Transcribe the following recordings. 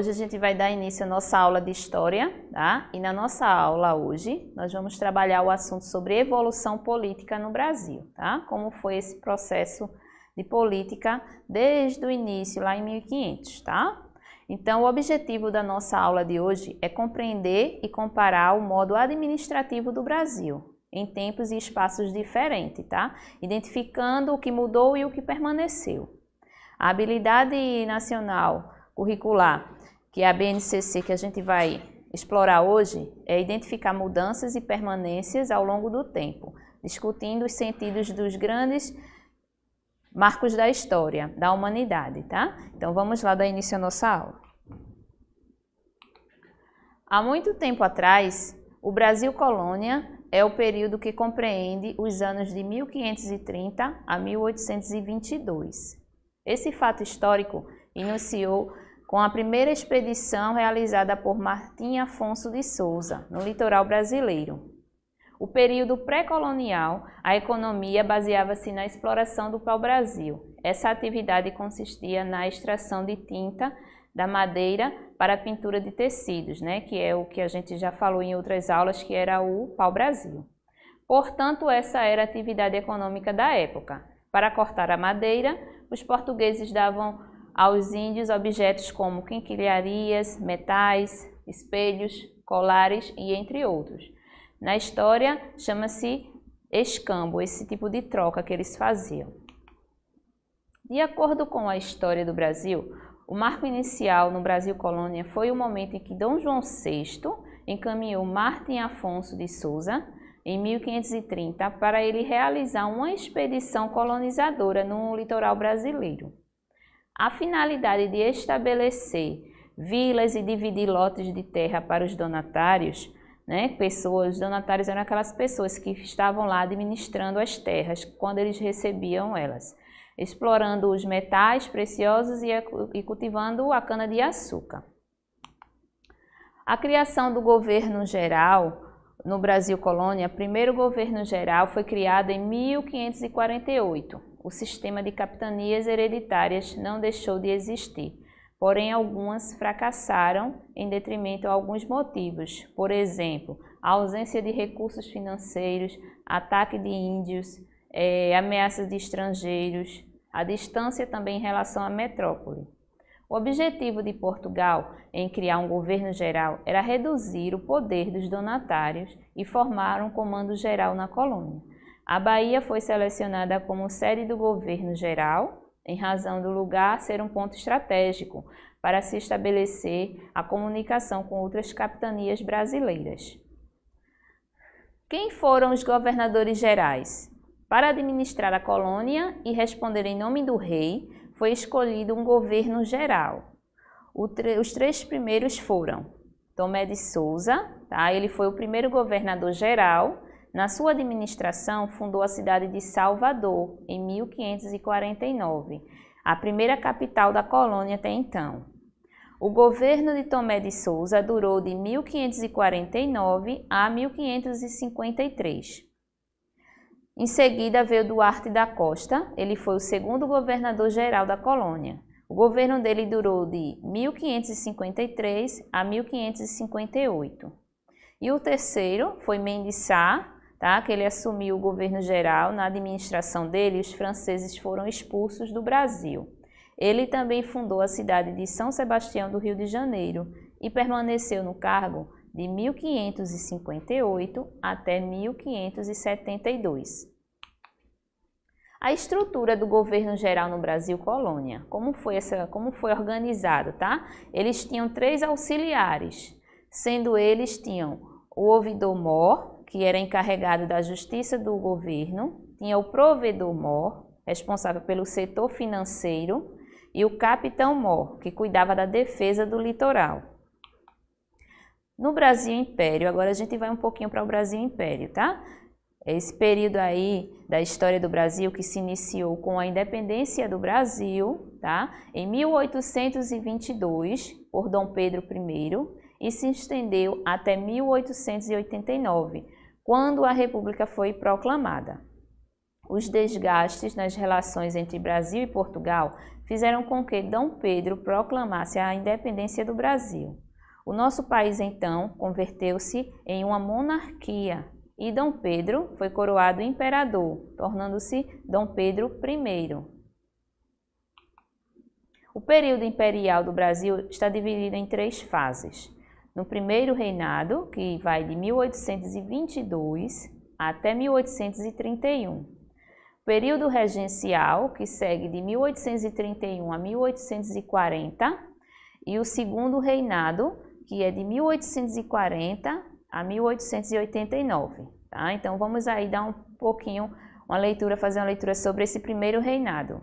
Hoje a gente vai dar início à nossa aula de História, tá? E na nossa aula hoje, nós vamos trabalhar o assunto sobre evolução política no Brasil, tá? Como foi esse processo de política desde o início, lá em 1500, tá? Então, o objetivo da nossa aula de hoje é compreender e comparar o modo administrativo do Brasil, em tempos e espaços diferentes, tá? Identificando o que mudou e o que permaneceu. A habilidade nacional curricular, que é a BNCC, que a gente vai explorar hoje, é identificar mudanças e permanências ao longo do tempo, discutindo os sentidos dos grandes marcos da história, da humanidade, tá? Então vamos lá dar início à nossa aula. Há muito tempo atrás, o Brasil colônia é o período que compreende os anos de 1530 a 1822. Esse fato histórico iniciou com a primeira expedição realizada por Martim Afonso de Souza, no litoral brasileiro. O período pré-colonial, a economia baseava-se na exploração do pau-brasil. Essa atividade consistia na extração de tinta da madeira para a pintura de tecidos, né, que é o que a gente já falou em outras aulas, que era o pau-brasil. Portanto, essa era a atividade econômica da época. Para cortar a madeira, os portugueses davam aos índios objetos como quinquilharias, metais, espelhos, colares e entre outros. Na história, chama-se escambo, esse tipo de troca que eles faziam. De acordo com a história do Brasil, o marco inicial no Brasil colônia foi o momento em que Dom João VI encaminhou Martim Afonso de Souza, em 1530, para ele realizar uma expedição colonizadora no litoral brasileiro. A finalidade de estabelecer vilas e dividir lotes de terra para os donatários, né? Os donatários eram aquelas pessoas que estavam lá administrando as terras quando eles recebiam elas, explorando os metais preciosos e cultivando a cana-de-açúcar. A criação do governo geral no Brasil colônia, o primeiro governo geral foi criado em 1548. O sistema de capitanias hereditárias não deixou de existir, porém algumas fracassaram em detrimento a alguns motivos, por exemplo, a ausência de recursos financeiros, ataque de índios, ameaças de estrangeiros, a distância também em relação à metrópole. O objetivo de Portugal em criar um governo geral era reduzir o poder dos donatários e formar um comando geral na colônia. A Bahia foi selecionada como sede do governo geral, em razão do lugar ser um ponto estratégico para se estabelecer a comunicação com outras capitanias brasileiras. Quem foram os governadores gerais? Para administrar a colônia e responder em nome do rei, foi escolhido um governo geral. Os três primeiros foram Tomé de Souza, tá? Ele foi o primeiro governador geral. Na sua administração, fundou a cidade de Salvador, em 1549, a primeira capital da colônia até então. O governo de Tomé de Souza durou de 1549 a 1553. Em seguida veio Duarte da Costa, ele foi o segundo governador-geral da colônia. O governo dele durou de 1553 a 1558. E o terceiro foi Mendes Sá, tá? Que ele assumiu o governo geral. Na administração dele, os franceses foram expulsos do Brasil. Ele também fundou a cidade de São Sebastião do Rio de Janeiro e permaneceu no cargo de 1558 até 1572. A estrutura do governo geral no Brasil colônia, como foi organizado, tá? Eles tinham 3 auxiliares, sendo eles tinham o ouvidor-mor, que era encarregado da justiça do governo, tinha o provedor-mor, responsável pelo setor financeiro, e o capitão-mor, que cuidava da defesa do litoral. No Brasil Império, agora a gente vai um pouquinho para o Brasil Império, tá? Esse período aí da história do Brasil que se iniciou com a independência do Brasil, tá? Em 1822, por Dom Pedro I, e se estendeu até 1889, quando a República foi proclamada. Os desgastes nas relações entre Brasil e Portugal fizeram com que Dom Pedro proclamasse a independência do Brasil. O nosso país, então, converteu-se em uma monarquia e Dom Pedro foi coroado imperador, tornando-se Dom Pedro I. O período imperial do Brasil está dividido em 3 fases. No primeiro reinado, que vai de 1822 até 1831. O período regencial, que segue de 1831 a 1840. E o segundo reinado, que é de 1840 a 1889. Tá? Então, vamos aí dar fazer uma leitura sobre esse primeiro reinado,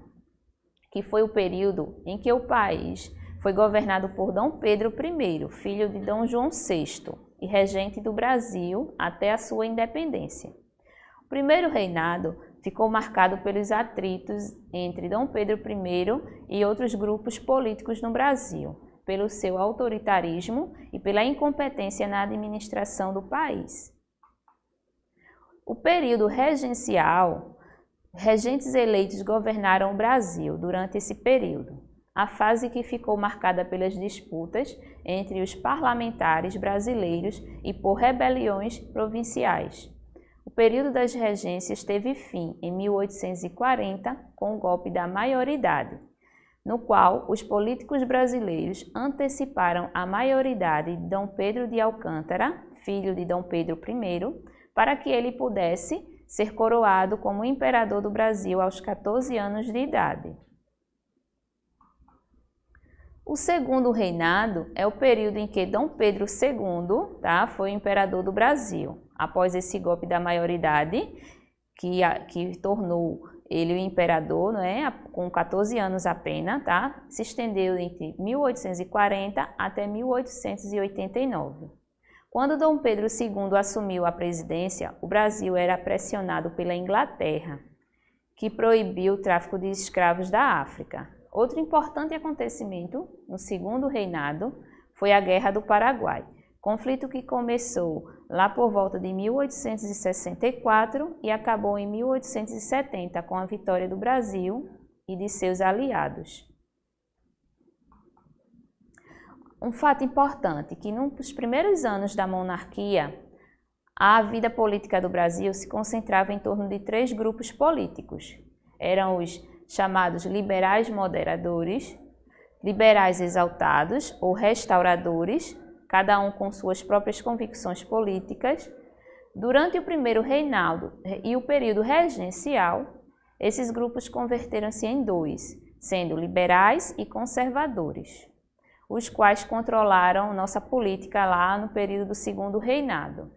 que foi o período em que o país foi governado por Dom Pedro I, filho de Dom João VI e regente do Brasil até a sua independência. O primeiro reinado ficou marcado pelos atritos entre Dom Pedro I e outros grupos políticos no Brasil, pelo seu autoritarismo e pela incompetência na administração do país. O período regencial, regentes eleitos governaram o Brasil durante esse período, a fase que ficou marcada pelas disputas entre os parlamentares brasileiros e por rebeliões provinciais. O período das regências teve fim em 1840 com o golpe da maioridade, no qual os políticos brasileiros anteciparam a maioridade de Dom Pedro de Alcântara, filho de Dom Pedro I, para que ele pudesse ser coroado como imperador do Brasil aos 14 anos de idade. O segundo reinado é o período em que Dom Pedro II, foi o imperador do Brasil. Após esse golpe da maioridade, que tornou ele o imperador, com 14 anos apenas, se estendeu entre 1840 até 1889. Quando Dom Pedro II assumiu a presidência, o Brasil era pressionado pela Inglaterra, que proibiu o tráfico de escravos da África. Outro importante acontecimento no segundo reinado foi a Guerra do Paraguai, conflito que começou lá por volta de 1864 e acabou em 1870 com a vitória do Brasil e de seus aliados. Um fato importante, que nos primeiros anos da monarquia, a vida política do Brasil se concentrava em torno de 3 grupos políticos. Eram os chamados liberais moderadores, liberais exaltados ou restauradores, cada um com suas próprias convicções políticas. Durante o primeiro reinado e o período regencial, esses grupos converteram-se em 2, sendo liberais e conservadores, os quais controlaram nossa política lá no período do segundo reinado.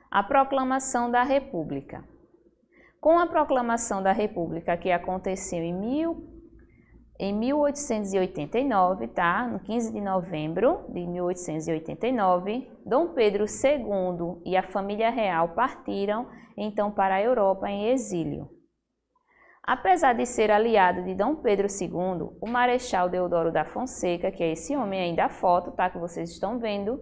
A proclamação da República. Com a proclamação da República, que aconteceu em 1889, no 15 de novembro de 1889, Dom Pedro II e a família real partiram então para a Europa em exílio. Apesar de ser aliado de Dom Pedro II, o Marechal Deodoro da Fonseca, que é esse homem aí da foto, que vocês estão vendo,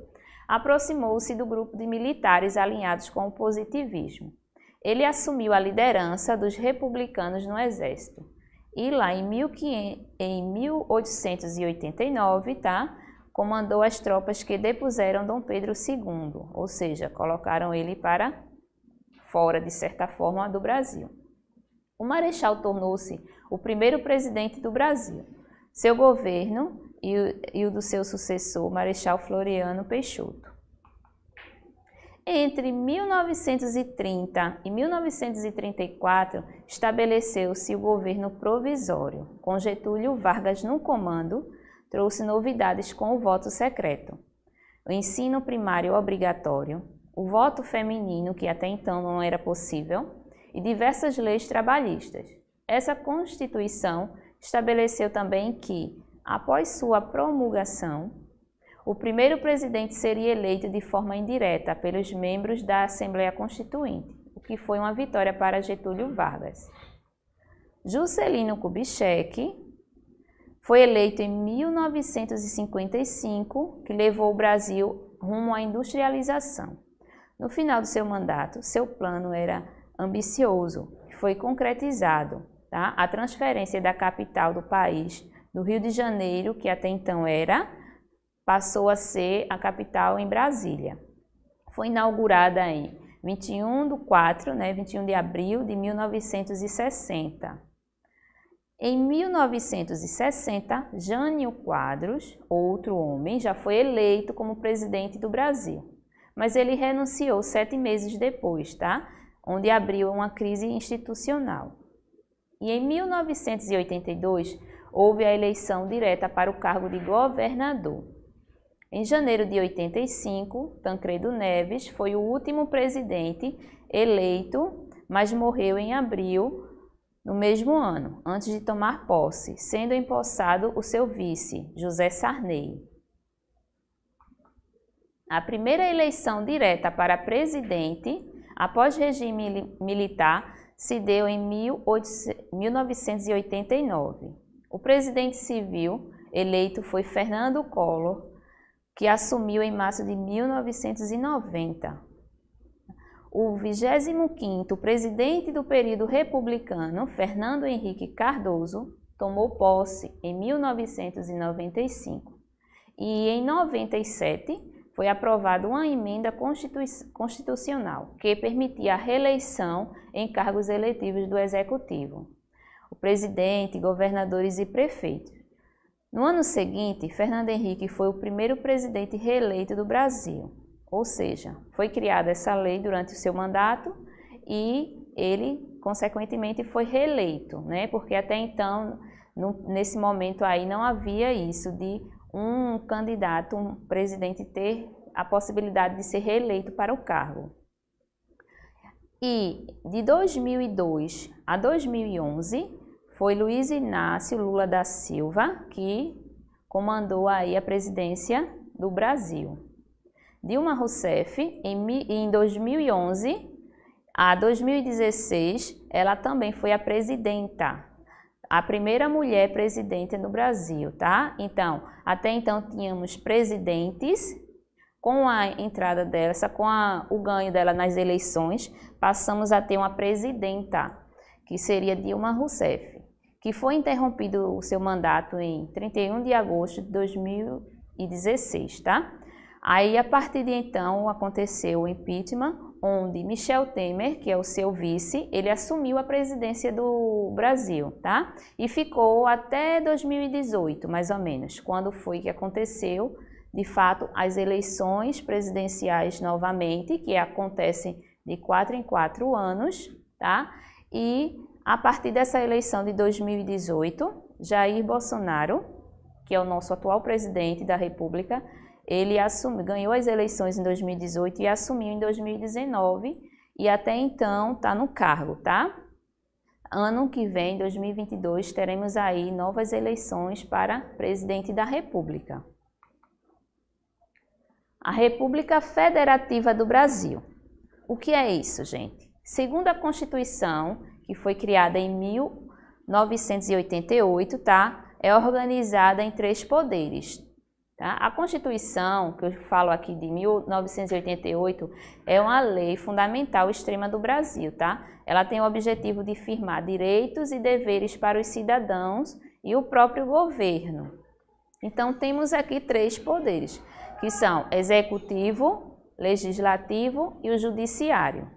aproximou-se do grupo de militares alinhados com o positivismo. Ele assumiu a liderança dos republicanos no exército. E lá em 1889, comandou as tropas que depuseram Dom Pedro II, ou seja, colocaram ele para fora, de certa forma, do Brasil. O Marechal tornou-se o primeiro presidente do Brasil. Seu governo e o do seu sucessor, Marechal Floriano Peixoto. Entre 1930 e 1934, estabeleceu-se o governo provisório. Com Getúlio Vargas no comando, trouxe novidades com o voto secreto, o ensino primário obrigatório, o voto feminino, que até então não era possível, e diversas leis trabalhistas. Essa Constituição estabeleceu também que, após sua promulgação, o primeiro presidente seria eleito de forma indireta pelos membros da Assembleia Constituinte, o que foi uma vitória para Getúlio Vargas. Juscelino Kubitschek foi eleito em 1955, que levou o Brasil rumo à industrialização. No final do seu mandato, seu plano era ambicioso, que foi concretizado, tá? A transferência da capital do país, do Rio de Janeiro, que até então passou a ser a capital em Brasília. Foi inaugurada em 21 de abril de 1960. Em 1960, Jânio Quadros, outro homem, já foi eleito como presidente do Brasil, mas ele renunciou 7 meses depois, tá? Onde abriu uma crise institucional. E em 1982, houve a eleição direta para o cargo de governador. Em janeiro de 85, Tancredo Neves foi o último presidente eleito, mas morreu em abril no mesmo ano, antes de tomar posse, sendo empossado o seu vice, José Sarney. A primeira eleição direta para presidente, após regime militar, se deu em 1989. O presidente civil eleito foi Fernando Collor, que assumiu em março de 1990. O 25º presidente do período republicano, Fernando Henrique Cardoso, tomou posse em 1995. E em 97 foi aprovada uma emenda constitucional que permitia a reeleição em cargos eletivos do Executivo, o presidente, governadores e prefeitos. No ano seguinte, Fernando Henrique foi o primeiro presidente reeleito do Brasil, ou seja, foi criada essa lei durante o seu mandato e ele, consequentemente, foi reeleito, né? Porque até então, nesse momento aí, não havia isso de um candidato, um presidente ter a possibilidade de ser reeleito para o cargo. E de 2002 a 2011, foi Luiz Inácio Lula da Silva que comandou aí a presidência do Brasil. Dilma Rousseff, em 2011 a 2016, ela também foi a presidenta, a primeira mulher presidente no Brasil, tá? Então, até então tínhamos presidentes, com a entrada dela, o ganho dela nas eleições, passamos a ter uma presidenta, que seria Dilma Rousseff, que foi interrompido o seu mandato em 31 de agosto de 2016, tá? Aí, a partir de então, aconteceu o impeachment, onde Michel Temer, que é o seu vice, ele assumiu a presidência do Brasil, tá? E ficou até 2018, mais ou menos, quando foi que aconteceu, de fato, as eleições presidenciais novamente, que acontecem de 4 em 4 anos, tá? E a partir dessa eleição de 2018, Jair Bolsonaro, que é o nosso atual presidente da República, ele ganhou as eleições em 2018 e assumiu em 2019 e até então está no cargo, tá? Ano que vem, 2022, teremos aí novas eleições para presidente da República. A República Federativa do Brasil. O que é isso, gente? Segundo a Constituição, que foi criada em 1988, tá? É organizada em 3 poderes. Tá? A Constituição, que eu falo aqui de 1988, é uma lei fundamental extrema do Brasil. Tá? Ela tem o objetivo de firmar direitos e deveres para os cidadãos e o próprio governo. Então, temos aqui 3 poderes, que são Executivo, Legislativo e o Judiciário.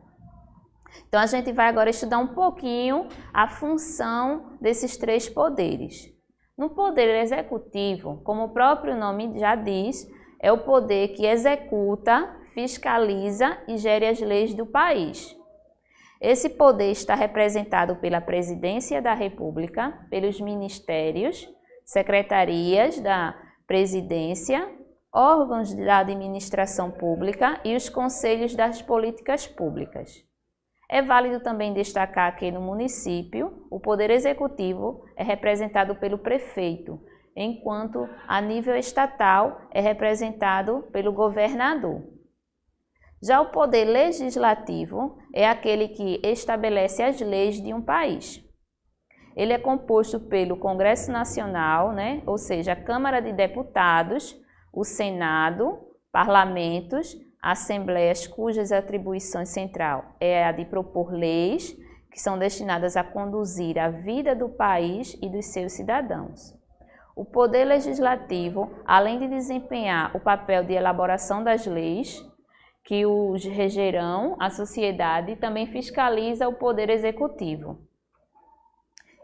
Então, a gente vai agora estudar um pouquinho a função desses 3 poderes. No poder executivo, como o próprio nome já diz, é o poder que executa, fiscaliza e gere as leis do país. Esse poder está representado pela Presidência da República, pelos ministérios, secretarias da Presidência, órgãos da administração pública e os conselhos das políticas públicas. É válido também destacar que no município, o poder executivo é representado pelo prefeito, enquanto a nível estatal é representado pelo governador. Já o poder legislativo é aquele que estabelece as leis de um país. Ele é composto pelo Congresso Nacional, ou seja, a Câmara de Deputados, o Senado, parlamentos, assembleias cujas atribuições central é a de propor leis que são destinadas a conduzir a vida do país e dos seus cidadãos. O Poder Legislativo, além de desempenhar o papel de elaboração das leis que os regerão a sociedade, também fiscaliza o Poder Executivo.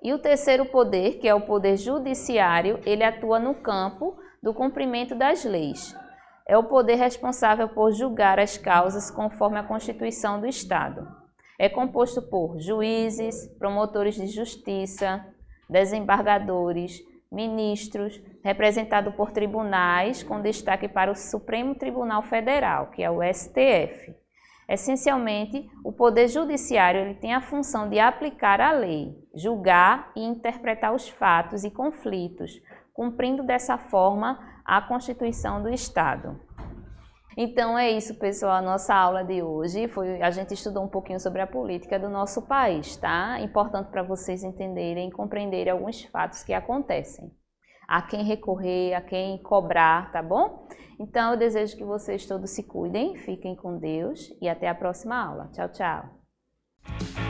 E o terceiro poder, que é o Poder Judiciário, ele atua no campo do cumprimento das leis. É o poder responsável por julgar as causas conforme a Constituição do Estado. É composto por juízes, promotores de justiça, desembargadores, ministros, representado por tribunais, com destaque para o Supremo Tribunal Federal, que é o STF. Essencialmente, o Poder Judiciário ele tem a função de aplicar a lei, julgar e interpretar os fatos e conflitos, cumprindo dessa forma a Constituição do Estado. Então é isso, pessoal, a nossa aula de hoje a gente estudou um pouquinho sobre a política do nosso país, tá? Importante para vocês entenderem e compreenderem alguns fatos que acontecem. A quem recorrer, a quem cobrar, tá bom? Então eu desejo que vocês todos se cuidem, fiquem com Deus e até a próxima aula. Tchau, tchau!